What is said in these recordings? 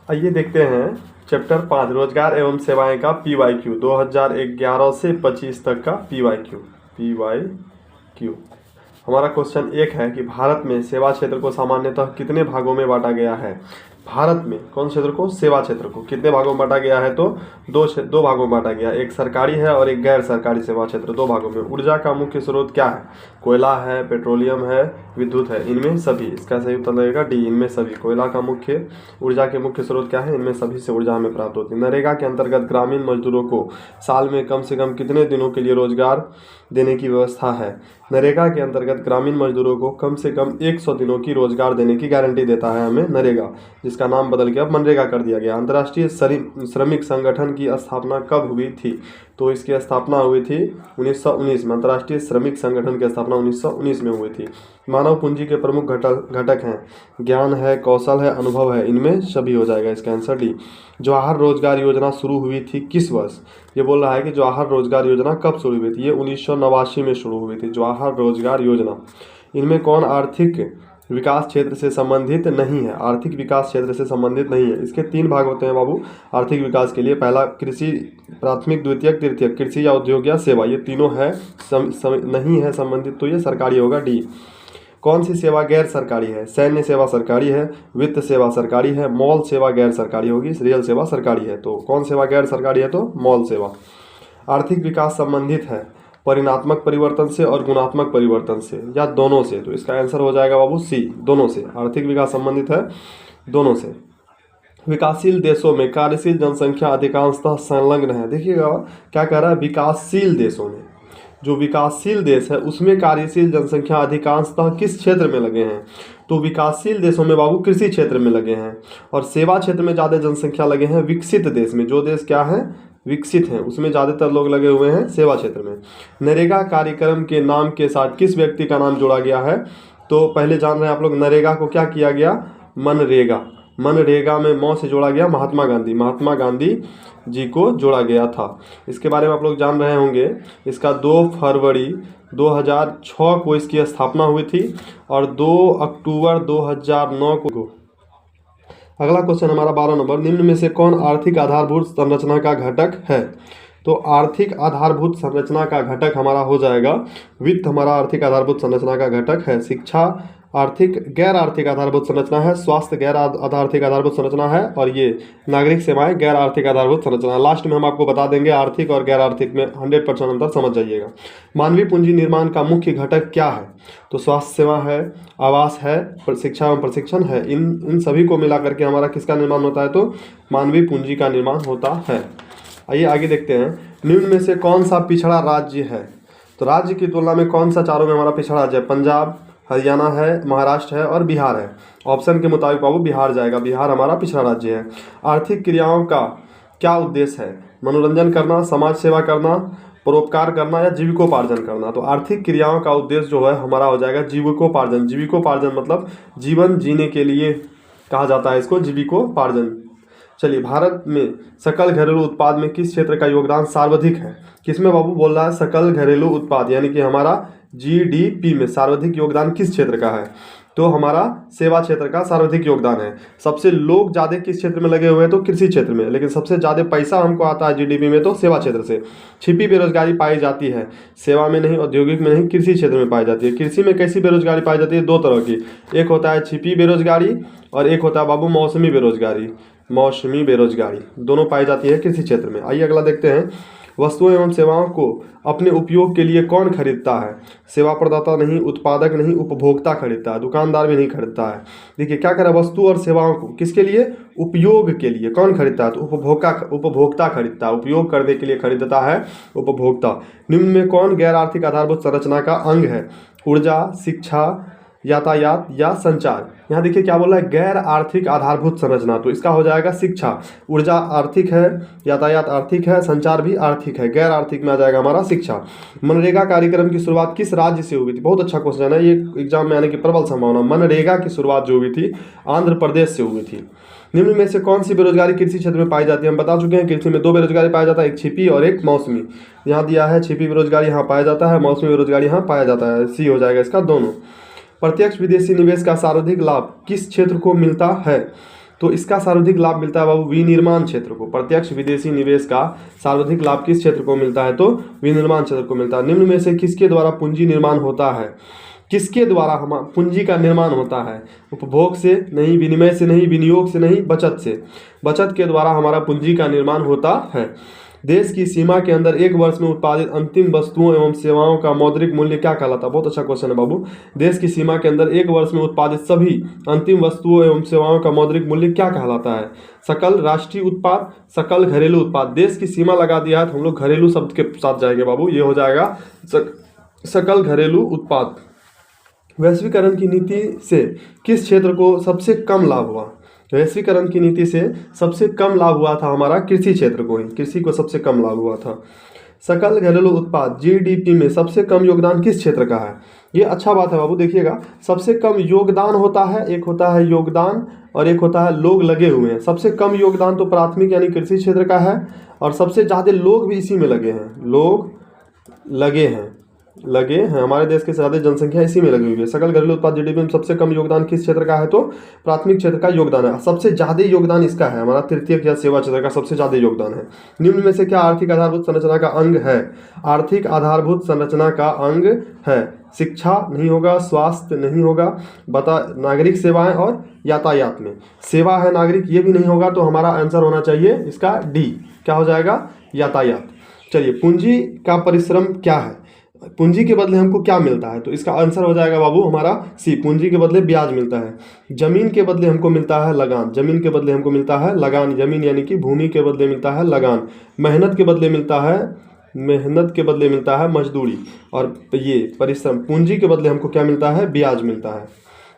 आइए देखते हैं चैप्टर 5 रोजगार एवं सेवाएं का PYQ 2011 से 25 तक का PYQ। हमारा क्वेश्चन एक है कि भारत में सेवा क्षेत्र को सामान्यतः कितने भागों में बांटा गया है। भारत में कौन क्षेत्र को, सेवा क्षेत्र को कितने भागों में बांटा गया है, तो दो भागों में बांटा गया, एक सरकारी है और एक गैर सरकारी सेवा क्षेत्र, दो भागों में। ऊर्जा का मुख्य स्रोत क्या है, कोयला है, पेट्रोलियम है, विद्युत है, इनमें सभी। इसका सही उत्तर लगेगा डी, इनमें सभी। कोयला का मुख्य ऊर्जा के मुख्य स्रोत क्या है, इनमें सभी से ऊर्जा हमें प्राप्त होती है। नरेगा के अंतर्गत ग्रामीण मजदूरों को साल में कम से कम कितने दिनों के लिए रोजगार देने की व्यवस्था है। नरेगा के अंतर्गत ग्रामीण मजदूरों को कम से कम 100 दिनों की रोजगार देने की गारंटी देता है हमें नरेगा, जिसका नाम बदल के अब मनरेगा कर दिया गया। अंतर्राष्ट्रीय श्रमिक संगठन की स्थापना कब हुई थी, तो इसकी स्थापना हुई थी 1919 में। अंतर्राष्ट्रीय श्रमिक संगठन की स्थापना 1919 में हुई थी। मानव पूंजी के प्रमुख घटक हैं ज्ञान है, कौशल है, अनुभव है, इनमें सभी हो जाएगा इसका आंसर डी। जवाहर रोजगार योजना शुरू हुई थी किस वर्ष, ये बोल रहा है कि जवाहर रोजगार योजना कब शुरू हुई थी, ये 1989 में शुरू हुई थी जवाहर रोजगार योजना। इनमें कौन आर्थिक विकास क्षेत्र से संबंधित नहीं है, आर्थिक विकास क्षेत्र से संबंधित नहीं है। इसके 3 भाग होते हैं बाबू आर्थिक विकास के लिए। पहला कृषि, प्राथमिक, द्वितीयक, तृतीयक, कृषि या उद्योग या सेवा, ये तीनों है नहीं है संबंधित, तो ये सरकारी होगा डी। कौन सी सेवा गैर सरकारी है, सैन्य सेवा सरकारी है, वित्त सेवा सरकारी है, मॉल सेवा गैर सरकारी होगी, रेल सेवा सरकारी है। तो कौन सेवा गैर सरकारी है, तो मॉल सेवा। आर्थिक विकास संबंधित है परिणात्मक परिवर्तन से और गुणात्मक परिवर्तन से, या दोनों से, तो इसका आंसर हो जाएगा बाबू सी, दोनों से। आर्थिक विकास संबंधित है दोनों से। विकासशील देशों में कार्यशील जनसंख्या अधिकांशतः संलग्न है। देखिएगा क्या कह रहा है, विकासशील देशों में, जो विकासशील देश है उसमें कार्यशील जनसंख्या अधिकांशतः किस क्षेत्र में लगे हैं, तो विकासशील देशों में बाबू कृषि क्षेत्र में लगे हैं, और सेवा क्षेत्र में ज़्यादा जनसंख्या लगे हैं विकसित देश में। जो देश क्या है, विकसित हैं, उसमें ज़्यादातर लोग लगे हुए हैं सेवा क्षेत्र में। नरेगा कार्यक्रम के नाम के साथ किस व्यक्ति का नाम जोड़ा गया है, तो पहले जान रहे हैं आप लोग, नरेगा को क्या किया गया, मनरेगा। मनरेगा में मौ से जोड़ा गया महात्मा गांधी, महात्मा गांधी जी को जोड़ा गया था। इसके बारे में आप लोग जान रहे होंगे। इसका 2 फरवरी 2006 को इसकी स्थापना हुई थी और 2 अक्टूबर 2009 को। अगला क्वेश्चन हमारा 12 नंबर, निम्न में से कौन आर्थिक आधारभूत संरचना का घटक है, तो आर्थिक आधारभूत संरचना का घटक हमारा हो जाएगा वित्त, हमारा आर्थिक आधारभूत संरचना का घटक है। शिक्षा आर्थिक गैर आर्थिक आधारभूत संरचना है, स्वास्थ्य गैर आर्थिक आधारभूत संरचना है, और ये नागरिक सेवाएं गैर आर्थिक आधारभूत संरचना। लास्ट में हम आपको बता देंगे आर्थिक और गैर आर्थिक में 100% अंतर समझ जाइएगा। मानवीय पूंजी निर्माण का मुख्य घटक क्या है, तो स्वास्थ्य सेवा है, आवास है, शिक्षा एवं प्रशिक्षण है। इन सभी को मिला करके हमारा किसका निर्माण होता है, तो मानवीय पूंजी का निर्माण होता है। आइए आगे देखते हैं, निम्न में से कौन सा पिछड़ा राज्य है, तो राज्य की तुलना में कौन सा चारों में हमारा पिछड़ा राज्य है, पंजाब, हरियाणा है, महाराष्ट्र है और बिहार है। ऑप्शन के मुताबिक बाबू बिहार जाएगा, बिहार हमारा पिछड़ा राज्य है। आर्थिक क्रियाओं का क्या उद्देश्य है, मनोरंजन करना, समाज सेवा करना, परोपकार करना या जीविकोपार्जन करना, तो आर्थिक क्रियाओं का उद्देश्य जो है हमारा हो जाएगा जीविकोपार्जन। जीविकोपार्जन मतलब जीवन जीने के लिए कहा जाता है इसको, जीविकोपार्जन। चलिए, भारत में सकल घरेलू उत्पाद में किस क्षेत्र का योगदान सर्वाधिक है, किसमें बाबू बोल रहा है, सकल घरेलू उत्पाद यानी कि हमारा GDP में सर्वाधिक योगदान किस क्षेत्र का है, तो हमारा सेवा क्षेत्र का सर्वाधिक योगदान है। सबसे लोग ज़्यादा किस क्षेत्र में लगे हुए हैं, तो कृषि क्षेत्र में, लेकिन सबसे ज़्यादा पैसा हमको आता है GDP में तो सेवा क्षेत्र से। छिपी बेरोजगारी पाई जाती है सेवा में नहीं, औद्योगिक में नहीं, कृषि क्षेत्र में पाई जाती है। कृषि में कैसी बेरोजगारी पाई जाती है, 2 तरह की, एक होता है छिपी बेरोजगारी और एक होता है बाबू मौसमी बेरोजगारी। मौसमी बेरोजगारी दोनों पाई जाती है कृषि क्षेत्र में। आइए अगला देखते हैं, वस्तुओं एवं सेवाओं को अपने उपयोग के लिए कौन खरीदता है, सेवा प्रदाता नहीं, उत्पादक नहीं, उपभोक्ता खरीदता है, दुकानदार भी नहीं खरीदता है। देखिए क्या करें, वस्तु और सेवाओं को किसके लिए, उपयोग के लिए कौन खरीदता है, तो उपभोक्ता खरीदता है, उपयोग करने के लिए खरीदता है उपभोक्ता। निम्न में कौन गैर आर्थिक आधारभूत संरचना का अंग है, ऊर्जा, शिक्षा, यातायात या संचार। यहाँ देखिए क्या बोला है, गैर आर्थिक आधारभूत संरचना, तो इसका हो जाएगा शिक्षा। ऊर्जा आर्थिक है, यातायात आर्थिक है, संचार भी आर्थिक है, गैर आर्थिक में आ जाएगा हमारा शिक्षा। मनरेगा कार्यक्रम की शुरुआत किस राज्य से हुई थी, बहुत अच्छा क्वेश्चन है ये, एग्जाम में आने की प्रबल संभावना। मनरेगा की शुरुआत जो हुई थी आंध्र प्रदेश से हुई थी। निम्न में से कौन सी बेरोजगारी कृषि क्षेत्र में पाई जाती है, हम बता चुके हैं कृषि में 2 बेरोजगारी पाया जाता है, एक छिपी और एक मौसमी। यहाँ दिया है छिपी बेरोजगारी यहाँ पाया जाता है, मौसमी बेरोजगारी यहाँ पाया जाता है, सी हो जाएगा इसका दोनों। प्रत्यक्ष विदेशी निवेश का सर्वाधिक लाभ किस क्षेत्र को मिलता है, तो इसका सर्वाधिक लाभ मिलता है बाबू विनिर्माण क्षेत्र को। प्रत्यक्ष विदेशी निवेश का सर्वाधिक लाभ किस क्षेत्र को मिलता है? तो विनिर्माण क्षेत्र को मिलता है। निम्न में से किसके द्वारा पूंजी निर्माण होता है? किसके द्वारा हम पूंजी का निर्माण होता है? उपभोग से नहीं, विनिमय से नहीं, विनियोग से नहीं, बचत से। बचत के द्वारा हमारा पूंजी का निर्माण होता है। देश की सीमा के अंदर एक वर्ष में उत्पादित अंतिम वस्तुओं एवं सेवाओं का मौद्रिक मूल्य क्या कहलाता है? बहुत अच्छा क्वेश्चन है बाबू। देश की सीमा के अंदर एक वर्ष में उत्पादित सभी अंतिम वस्तुओं एवं सेवाओं का मौद्रिक मूल्य क्या कहलाता है? सकल राष्ट्रीय उत्पाद, सकल घरेलू उत्पाद। देश की सीमा लगा दिया है तो हम लोग घरेलू शब्द के साथ जाएंगे बाबू, ये हो जाएगा सकल घरेलू उत्पाद। वैश्वीकरण की नीति से किस क्षेत्र को सबसे कम लाभ हुआ? वैश्वीकरण की नीति से सबसे कम लाभ हुआ था हमारा कृषि क्षेत्र को ही, कृषि को सबसे कम लाभ हुआ था। सकल घरेलू उत्पाद जीडीपी में सबसे कम योगदान किस क्षेत्र का है? ये अच्छा बात है बाबू, देखिएगा सबसे कम योगदान होता है, एक होता है योगदान और एक होता है लोग लगे हुए हैं। सबसे कम योगदान तो प्राथमिक यानी कृषि क्षेत्र का है और सबसे ज़्यादा लोग भी इसी में लगे हैं, लोग लगे हैं हमारे देश के ज़्यादा जनसंख्या इसी में लगी हुई है। सकल घरेलू उत्पाद जीडीपी में सबसे कम योगदान किस क्षेत्र का है? तो प्राथमिक क्षेत्र का योगदान है। सबसे ज़्यादा योगदान इसका है, हमारा तृतीयक या सेवा क्षेत्र का सबसे ज़्यादा योगदान है। निम्न में से क्या आर्थिक आधारभूत संरचना का अंग है? आर्थिक आधारभूत संरचना का अंग है शिक्षा नहीं होगा, स्वास्थ्य नहीं होगा, नागरिक सेवाएं और यातायात में सेवा है नागरिक, ये भी नहीं होगा। तो हमारा आंसर होना चाहिए इसका डी, क्या हो जाएगा? यातायात। चलिए, पूंजी का परिश्रम क्या है? पूंजी के बदले हमको क्या मिलता है? तो इसका आंसर हो जाएगा बाबू हमारा सी, पूंजी के बदले ब्याज मिलता है। जमीन के बदले हमको मिलता है लगान, जमीन के बदले हमको मिलता है लगान, जमीन यानी कि भूमि के बदले मिलता है लगान। मेहनत के बदले मिलता है मजदूरी, और ये परिश्रम। पूंजी के बदले हमको क्या मिलता है? ब्याज मिलता है।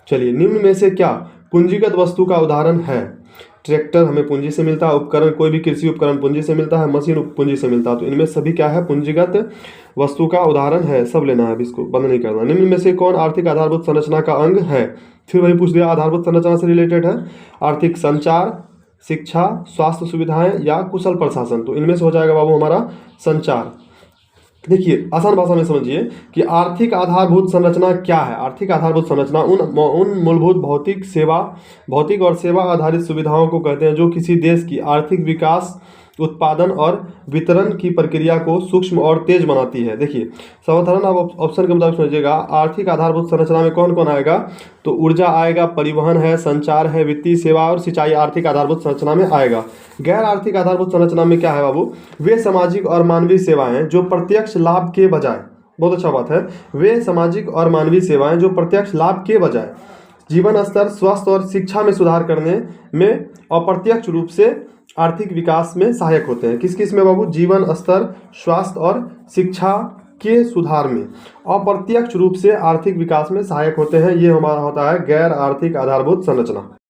चलिए, निम्न में से क्या पूंजीगत वस्तु का उदाहरण है? ट्रैक्टर हमें पूंजी से मिलता है, उपकरण कोई भी कृषि उपकरण पूंजी से मिलता है, मशीन पूंजी से मिलता है। तो इनमें सभी क्या है? पूंजीगत वस्तु का उदाहरण है। सब लेना है, इसको बंद नहीं करना। निम्न में से कौन आर्थिक आधारभूत संरचना का अंग है? फिर वही पूछ दिया, आधारभूत संरचना से रिलेटेड है। आर्थिक संचार, शिक्षा, स्वास्थ्य सुविधाएं या कुशल प्रशासन। तो इनमें से हो जाएगा बाबू हमारा संचार। देखिए, आसान भाषा में समझिए कि आर्थिक आधारभूत संरचना क्या है। आर्थिक आधारभूत संरचना उन मूलभूत भौतिक और सेवा आधारित सुविधाओं को कहते हैं जो किसी देश की आर्थिक विकास, उत्पादन और वितरण की प्रक्रिया को सूक्ष्म और तेज बनाती है। देखिए, सावधान आप ऑप्शन के मुताबिक समझिएगा। आर्थिक आधारभूत संरचना में कौन कौन आएगा? तो ऊर्जा आएगा, परिवहन है, संचार है, वित्तीय सेवा और सिंचाई आर्थिक आधारभूत संरचना में आएगा। गैर आर्थिक आधारभूत संरचना में क्या है बाबू? वे सामाजिक और मानवीय सेवाएं जो प्रत्यक्ष लाभ के बजाय, बहुत अच्छा बात है, वे सामाजिक और मानवीय सेवाएं जो प्रत्यक्ष लाभ के बजाय जीवन स्तर, स्वास्थ्य और शिक्षा में सुधार करने में अप्रत्यक्ष रूप से आर्थिक विकास में सहायक होते हैं। किस किस में बाबू? जीवन स्तर, स्वास्थ्य और शिक्षा के सुधार में अप्रत्यक्ष रूप से आर्थिक विकास में सहायक होते हैं। ये हमारा होता है गैर आर्थिक आधारभूत संरचना।